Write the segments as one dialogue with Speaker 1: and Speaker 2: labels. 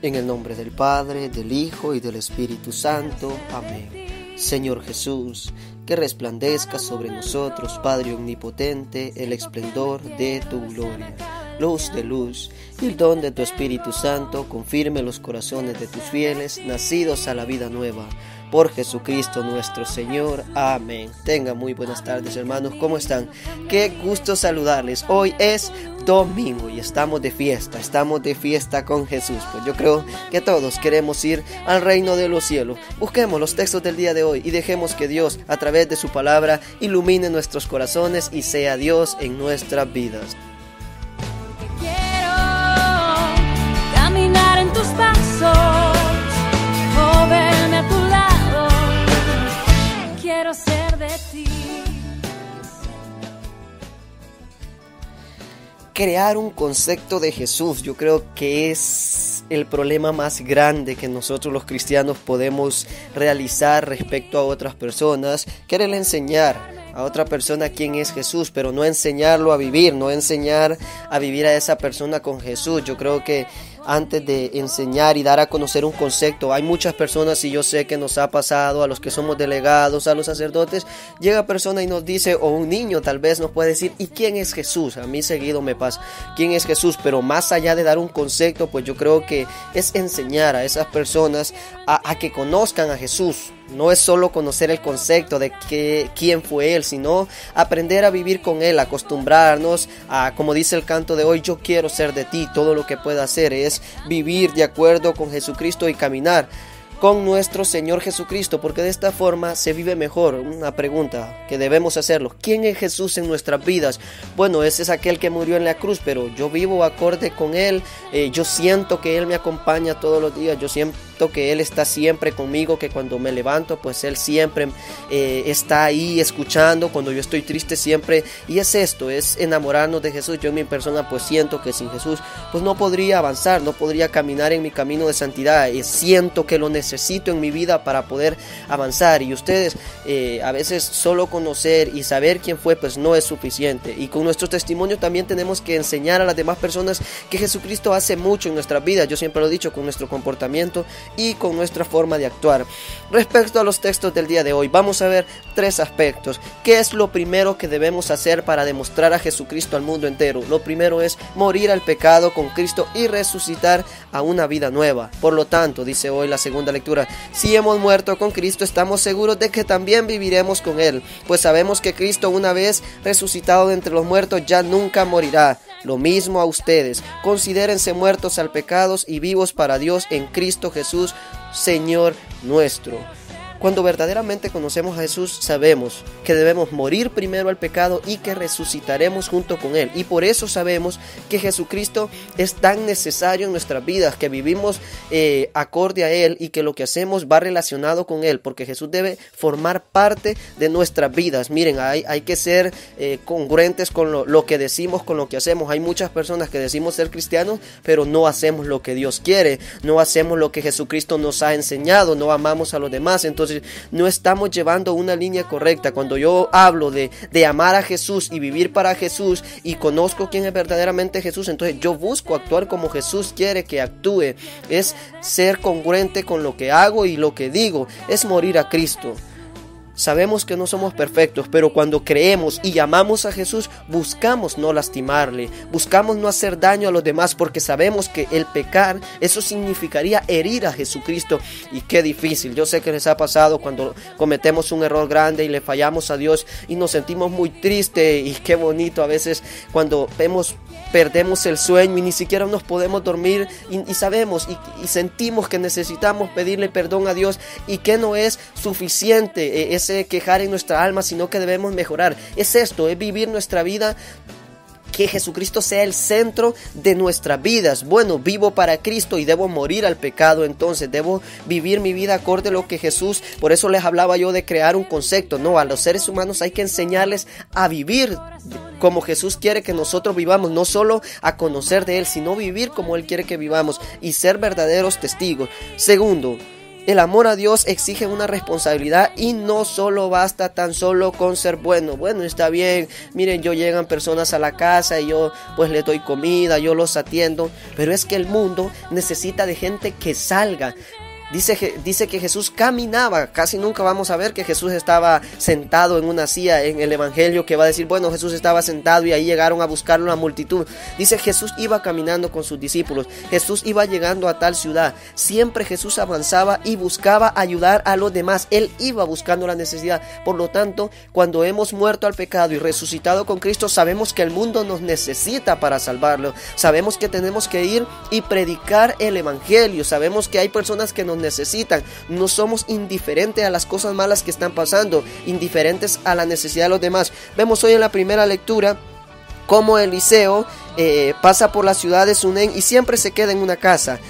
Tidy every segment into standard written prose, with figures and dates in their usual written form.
Speaker 1: En el nombre del Padre, del Hijo y del Espíritu Santo. Amén. Señor Jesús, que resplandezca sobre nosotros, Padre omnipotente, el esplendor de tu gloria. Luz de luz, y el don de tu Espíritu Santo confirme los corazones de tus fieles, nacidos a la vida nueva. Por Jesucristo nuestro Señor. Amén. Tengan muy buenas tardes, hermanos. ¿Cómo están? Qué gusto saludarles. Hoy es domingo y estamos de fiesta con Jesús. Pues yo creo que todos queremos ir al reino de los cielos. Busquemos los textos del día de hoy y dejemos que Dios, a través de su palabra, ilumine nuestros corazones y sea Dios en nuestras vidas.
Speaker 2: Quiero caminar en tus pasos, moverme a tu lado, quiero ser de ti.
Speaker 1: Crear un concepto de Jesús, yo creo que es el problema más grande que nosotros los cristianos podemos realizar respecto a otras personas. Querer enseñar a otra persona quién es Jesús, pero no enseñarlo a vivir, no enseñar a vivir a esa persona con Jesús. Yo creo que antes de enseñar y dar a conocer un concepto, hay muchas personas, y yo sé que nos ha pasado a los que somos delegados, a los sacerdotes, llega persona y nos dice, o un niño tal vez nos puede decir, ¿y quién es Jesús? A mí seguido me pasa, ¿quién es Jesús? Pero más allá de dar un concepto, pues yo creo que es enseñar a esas personas a que conozcan a Jesús. No es solo conocer el concepto de quién fue Él, sino aprender a vivir con Él, acostumbrarnos a, como dice el canto de hoy, yo quiero ser de ti. Todo lo que pueda hacer es vivir de acuerdo con Jesucristo y caminar con nuestro Señor Jesucristo, porque de esta forma se vive mejor. Una pregunta que debemos hacerlo: ¿quién es Jesús en nuestras vidas? Bueno, ese es aquel que murió en la cruz, pero yo vivo acorde con Él. Yo siento que Él me acompaña todos los días, yo siento que Él está siempre conmigo, que cuando me levanto, pues Él siempre está ahí escuchando, cuando yo estoy triste siempre, y es esto, es enamorarnos de Jesús. Yo en mi persona pues siento que sin Jesús pues no podría avanzar, no podría caminar en mi camino de santidad, siento que lo necesito en mi vida para poder avanzar. Y ustedes a veces solo conocer y saber quién fue pues no es suficiente, y con nuestro testimonio también tenemos que enseñar a las demás personas que Jesucristo hace mucho en nuestras vidas. Yo siempre lo he dicho, con nuestro comportamiento y con nuestra forma de actuar. Respecto a los textos del día de hoy, vamos a ver 3 aspectos. ¿Qué es lo primero que debemos hacer para demostrar a Jesucristo al mundo entero? Lo primero es morir al pecado con Cristo y resucitar a una vida nueva. Por lo tanto, dice hoy la segunda lectura, si hemos muerto con Cristo, estamos seguros de que también viviremos con Él, pues sabemos que Cristo, una vez resucitado de entre los muertos, ya nunca morirá. Lo mismo a ustedes, considérense muertos al pecado y vivos para Dios en Cristo Jesús, Señor nuestro. Cuando verdaderamente conocemos a Jesús, sabemos que debemos morir primero al pecado y que resucitaremos junto con Él. Y por eso sabemos que Jesucristo es tan necesario en nuestras vidas, que vivimos acorde a Él y que lo que hacemos va relacionado con Él, porque Jesús debe formar parte de nuestras vidas. Miren, hay que ser congruentes con lo que decimos, con lo que hacemos. Hay muchas personas que decimos ser cristianos, pero no hacemos lo que Dios quiere, no hacemos lo que Jesucristo nos ha enseñado, no amamos a los demás. Entonces no estamos llevando una línea correcta. Cuando yo hablo de amar a Jesús y vivir para Jesús y conozco quién es verdaderamente Jesús, entonces yo busco actuar como Jesús quiere que actúe. Es ser congruente con lo que hago y lo que digo. Es morir a Cristo. Sabemos que no somos perfectos, pero cuando creemos y amamos a Jesús, buscamos no lastimarle, buscamos no hacer daño a los demás, porque sabemos que el pecar, eso significaría herir a Jesucristo. Y qué difícil. Yo sé que les ha pasado cuando cometemos un error grande y le fallamos a Dios y nos sentimos muy tristes, y qué bonito a veces cuando perdemos el sueño y ni siquiera nos podemos dormir y sabemos y sentimos que necesitamos pedirle perdón a Dios, y que no es suficiente ese quejar en nuestra alma, sino que debemos mejorar. Es esto, es vivir nuestra vida, que Jesucristo sea el centro de nuestras vidas. Bueno, vivo para Cristo y debo morir al pecado, entonces debo vivir mi vida acorde a lo que Jesús. Por eso les hablaba yo de crear un concepto. No, a los seres humanos hay que enseñarles a vivir como Jesús quiere que nosotros vivamos, no solo a conocer de Él, sino vivir como Él quiere que vivamos y ser verdaderos testigos. Segundo, El amor a Dios exige una responsabilidad y no solo basta tan solo con ser bueno. Bueno, está bien, miren, llegan personas a la casa y yo pues les doy comida, yo los atiendo, pero es que el mundo necesita de gente que salga. Dice que Jesús caminaba, casi nunca vamos a ver que Jesús estaba sentado en una silla en el evangelio que va a decir, bueno, Jesús estaba sentado y ahí llegaron a buscarlo una multitud. Dice, Jesús iba caminando con sus discípulos, Jesús iba llegando a tal ciudad, siempre Jesús avanzaba y buscaba ayudar a los demás, Él iba buscando la necesidad. Por lo tanto, cuando hemos muerto al pecado y resucitado con Cristo, sabemos que el mundo nos necesita para salvarlo, sabemos que tenemos que ir y predicar el evangelio, sabemos que hay personas que nos necesitan, no somos indiferentes a las cosas malas que están pasando, indiferentes a la necesidad de los demás. Vemos hoy en la primera lectura cómo Eliseo pasa por la ciudad de Sunén y siempre se queda en una casa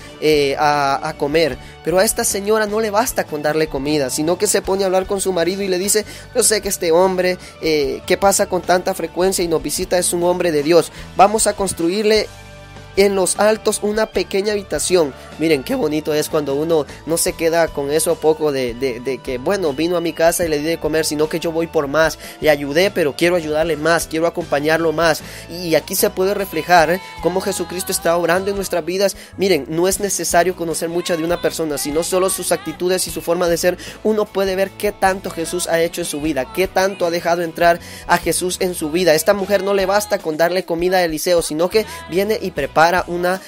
Speaker 1: a comer, pero a esta señora no le basta con darle comida, sino que se pone a hablar con su marido y le dice, yo sé que este hombre que pasa con tanta frecuencia y nos visita es un hombre de Dios, vamos a construirle en los altos una pequeña habitación. Miren qué bonito es cuando uno no se queda con eso poco de que bueno, vino a mi casa y le di de comer, sino que yo voy por más, le ayudé, pero quiero ayudarle más, quiero acompañarlo más. Y aquí se puede reflejar cómo Jesucristo está obrando en nuestras vidas. Miren, no es necesario conocer mucho de una persona, sino solo sus actitudes y su forma de ser. Uno puede ver qué tanto Jesús ha hecho en su vida, qué tanto ha dejado entrar a Jesús en su vida. Esta mujer no le basta con darle comida a Eliseo, sino que viene y prepara una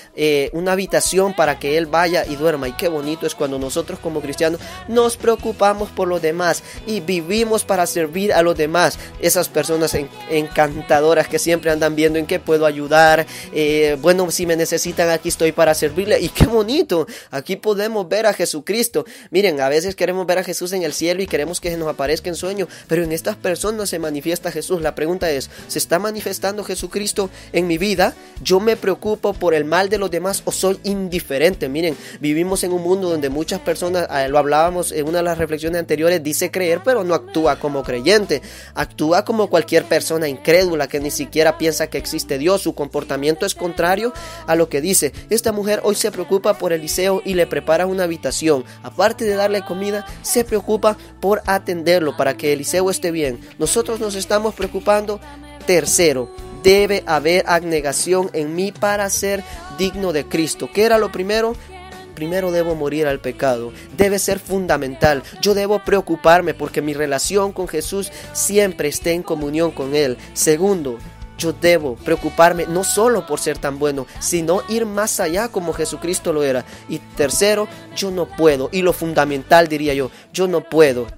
Speaker 1: habitación para que él vaya y duerma. Y qué bonito es cuando nosotros como cristianos nos preocupamos por los demás y vivimos para servir a los demás. Esas personas encantadoras que siempre andan viendo en qué puedo ayudar, bueno, si me necesitan aquí estoy para servirle. Y qué bonito, aquí podemos ver a Jesucristo. Miren, a veces queremos ver a Jesús en el cielo y queremos que nos aparezca en sueño, pero en estas personas se manifiesta Jesús. La pregunta es, ¿se está manifestando Jesucristo en mi vida? ¿Yo me preocupo por el mal de los demás o soy indiferente? Miren, vivimos en un mundo donde muchas personas, lo hablábamos en una de las reflexiones anteriores, dice creer pero no actúa como creyente, actúa como cualquier persona incrédula que ni siquiera piensa que existe Dios. Su comportamiento es contrario a lo que dice. Esta mujer hoy se preocupa por Eliseo y le prepara una habitación, aparte de darle comida, se preocupa por atenderlo para que Eliseo esté bien. Nosotros nos estamos preocupando. Tercero, debe haber abnegación en mí para ser digno de Cristo. ¿Qué era lo primero? Primero debo morir al pecado, debe ser fundamental. Yo debo preocuparme porque mi relación con Jesús siempre esté en comunión con Él. Segundo, yo debo preocuparme no solo por ser tan bueno, sino ir más allá como Jesucristo lo era. Y tercero, yo no puedo, y lo fundamental diría yo no puedo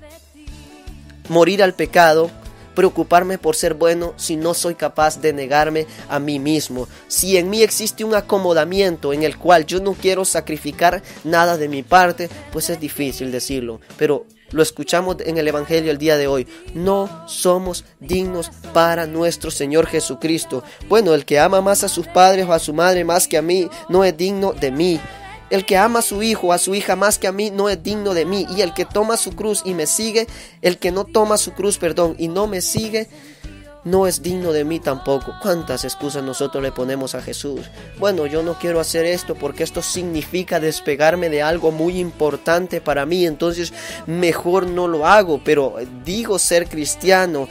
Speaker 1: morir al pecado, preocuparme por ser bueno si no soy capaz de negarme a mí mismo. Si en mí existe un acomodamiento en el cual yo no quiero sacrificar nada de mi parte, pues es difícil decirlo, pero lo escuchamos en el evangelio el día de hoy. No somos dignos para nuestro Señor Jesucristo. Bueno, el que ama más a sus padres o a su madre más que a mí no es digno de mí. El que ama a su hijo o a su hija más que a mí no es digno de mí. Y el que toma su cruz y me sigue, el que no toma su cruz, y no me sigue, no es digno de mí tampoco. ¿Cuántas excusas nosotros le ponemos a Jesús? Bueno, yo no quiero hacer esto porque esto significa despegarme de algo muy importante para mí, entonces mejor no lo hago. Pero digo ser cristiano,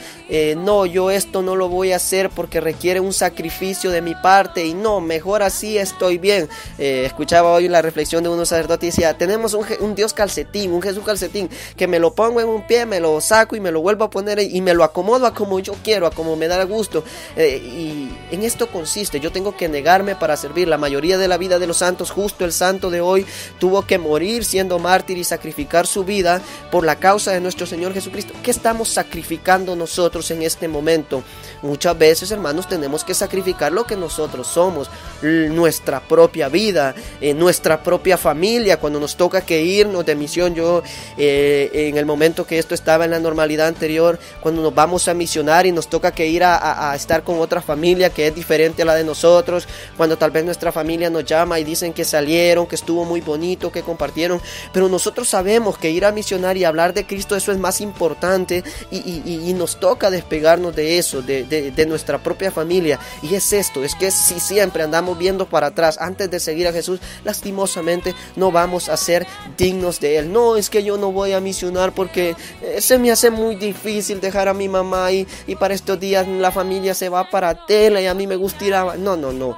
Speaker 1: no, yo esto no lo voy a hacer porque requiere un sacrificio de mi parte y no, mejor así estoy bien. Escuchaba hoy la reflexión de unos sacerdotes y decía, tenemos un Dios calcetín, un Jesús calcetín, que me lo pongo en un pie, me lo saco y me lo vuelvo a poner y me lo acomodo a como yo quiero, a como me da gusto, y en esto consiste. Yo tengo que negarme para servir. La mayoría de la vida de los santos, justo el santo de hoy tuvo que morir siendo mártir y sacrificar su vida por la causa de nuestro Señor Jesucristo. ¿Qué estamos sacrificando nosotros en este momento? Muchas veces, hermanos, tenemos que sacrificar lo que nosotros somos, nuestra propia vida, nuestra propia familia. Cuando nos toca que irnos de misión, yo en el momento que esto estaba en la normalidad anterior, cuando nos vamos a misionar y nos toca que ir a estar con otra familia que es diferente a la de nosotros, cuando tal vez nuestra familia nos llama y dicen que salieron, que estuvo muy bonito, que compartieron, pero nosotros sabemos que ir a misionar y hablar de Cristo, eso es más importante, y nos toca despegarnos de eso, de nuestra propia familia. Y es esto, es que si siempre andamos viendo para atrás antes de seguir a Jesús, lastimosamente no vamos a ser dignos de Él. No, es que yo no voy a misionar porque se me hace muy difícil dejar a mi mamá y para estos días la familia se va para Tela y a mí me gusta ir a... No.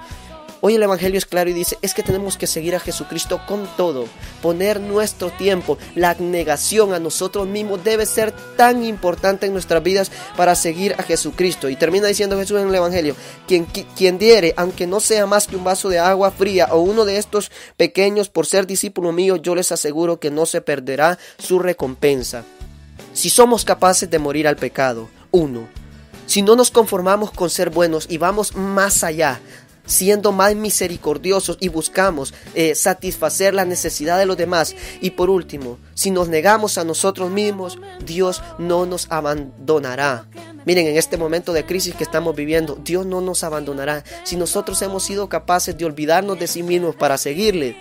Speaker 1: Hoy el Evangelio es claro y dice, es que tenemos que seguir a Jesucristo con todo, poner nuestro tiempo, la abnegación a nosotros mismos debe ser tan importante en nuestras vidas para seguir a Jesucristo. Y termina diciendo Jesús en el Evangelio, quien diere, aunque no sea más que un vaso de agua fría o uno de estos pequeños por ser discípulo mío, yo les aseguro que no se perderá su recompensa. Si somos capaces de morir al pecado, 1. Si no nos conformamos con ser buenos y vamos más allá, siendo más misericordiosos y buscamos satisfacer la necesidad de los demás. Y por último, si nos negamos a nosotros mismos, Dios no nos abandonará. Miren, en este momento de crisis que estamos viviendo, Dios no nos abandonará. Si nosotros hemos sido capaces de olvidarnos de sí mismos para seguirle,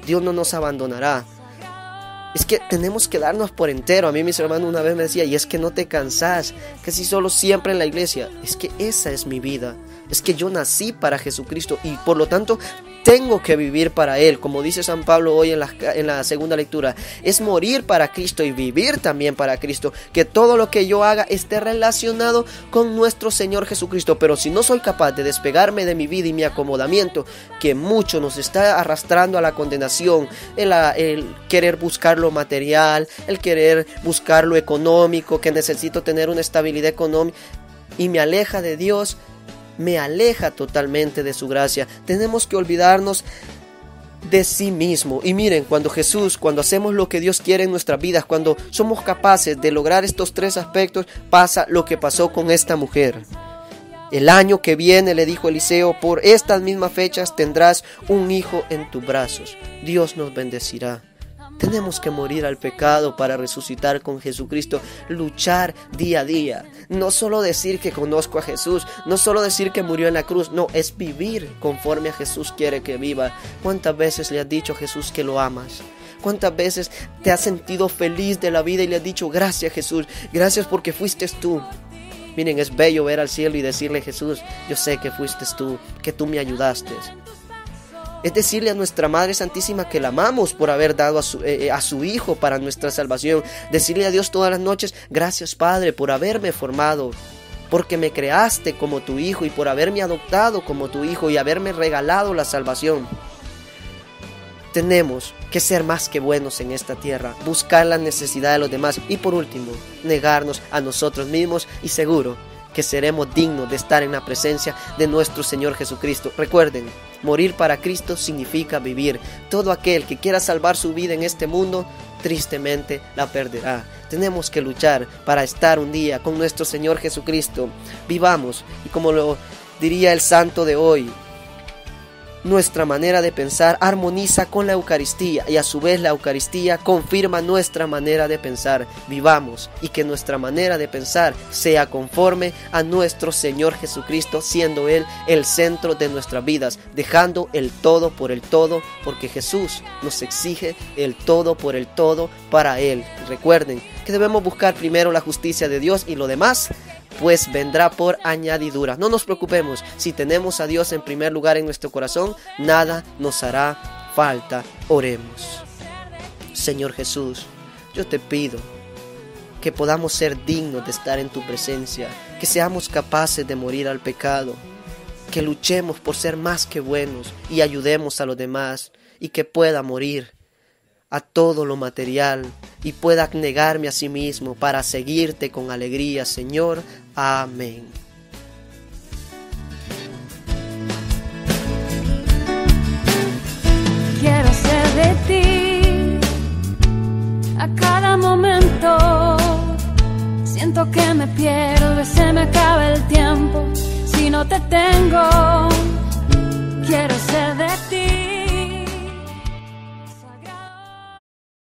Speaker 1: Dios no nos abandonará. Es que tenemos que darnos por entero. A mí mis hermanos una vez me decían, y es que no te cansas, que si solo siempre en la iglesia. Es que esa es mi vida. Es que yo nací para Jesucristo y por lo tanto tengo que vivir para Él. Como dice San Pablo hoy en la segunda lectura, es morir para Cristo y vivir también para Cristo. Que todo lo que yo haga esté relacionado con nuestro Señor Jesucristo. Pero si no soy capaz de despegarme de mi vida y mi acomodamiento, que mucho nos está arrastrando a la condenación, el querer buscar lo material, el querer buscar lo económico, que necesito tener una estabilidad económica, y me aleja de Dios, me aleja totalmente de su gracia. Tenemos que olvidarnos de sí mismo. Y miren, cuando hacemos lo que Dios quiere en nuestras vidas, cuando somos capaces de lograr estos 3 aspectos, pasa lo que pasó con esta mujer. El año que viene, le dijo Eliseo, por estas mismas fechas tendrás un hijo en tus brazos. Dios nos bendecirá. Tenemos que morir al pecado para resucitar con Jesucristo, luchar día a día. No solo decir que conozco a Jesús, no solo decir que murió en la cruz, no, es vivir conforme a Jesús quiere que viva. ¿Cuántas veces le has dicho a Jesús que lo amas? ¿Cuántas veces te has sentido feliz de la vida y le has dicho, gracias Jesús, gracias porque fuiste tú? Miren, es bello ver al cielo y decirle, Jesús, yo sé que fuiste tú, que tú me ayudaste. Es decirle a nuestra Madre Santísima que la amamos por haber dado a su Hijo para nuestra salvación. Decirle a Dios todas las noches, gracias Padre por haberme formado, porque me creaste como tu Hijo y por haberme adoptado como tu Hijo y haberme regalado la salvación. Tenemos que ser más que buenos en esta tierra, buscar la necesidad de los demás y por último, negarnos a nosotros mismos y seguro que seremos dignos de estar en la presencia de nuestro Señor Jesucristo. Recuerden, morir para Cristo significa vivir. Todo aquel que quiera salvar su vida en este mundo, tristemente la perderá. Tenemos que luchar para estar un día con nuestro Señor Jesucristo. Vivamos, y como lo diría el santo de hoy, nuestra manera de pensar armoniza con la Eucaristía y a su vez la Eucaristía confirma nuestra manera de pensar. Vivamos y que nuestra manera de pensar sea conforme a nuestro Señor Jesucristo, siendo Él el centro de nuestras vidas, dejando el todo por el todo, porque Jesús nos exige el todo por el todo para Él. Recuerden que debemos buscar primero la justicia de Dios y lo demás pues vendrá por añadidura. No nos preocupemos, si tenemos a Dios en primer lugar en nuestro corazón, nada nos hará falta. Oremos. Señor Jesús, yo te pido que podamos ser dignos de estar en tu presencia, que seamos capaces de morir al pecado, que luchemos por ser más que buenos y ayudemos a los demás, y que pueda morir a todo lo material y pueda negarme a sí mismo para seguirte con alegría, Señor. Amén.
Speaker 2: Quiero ser de ti a cada momento. Siento que me pierdo y se me acaba el tiempo si no te tengo. Quiero ser de ti.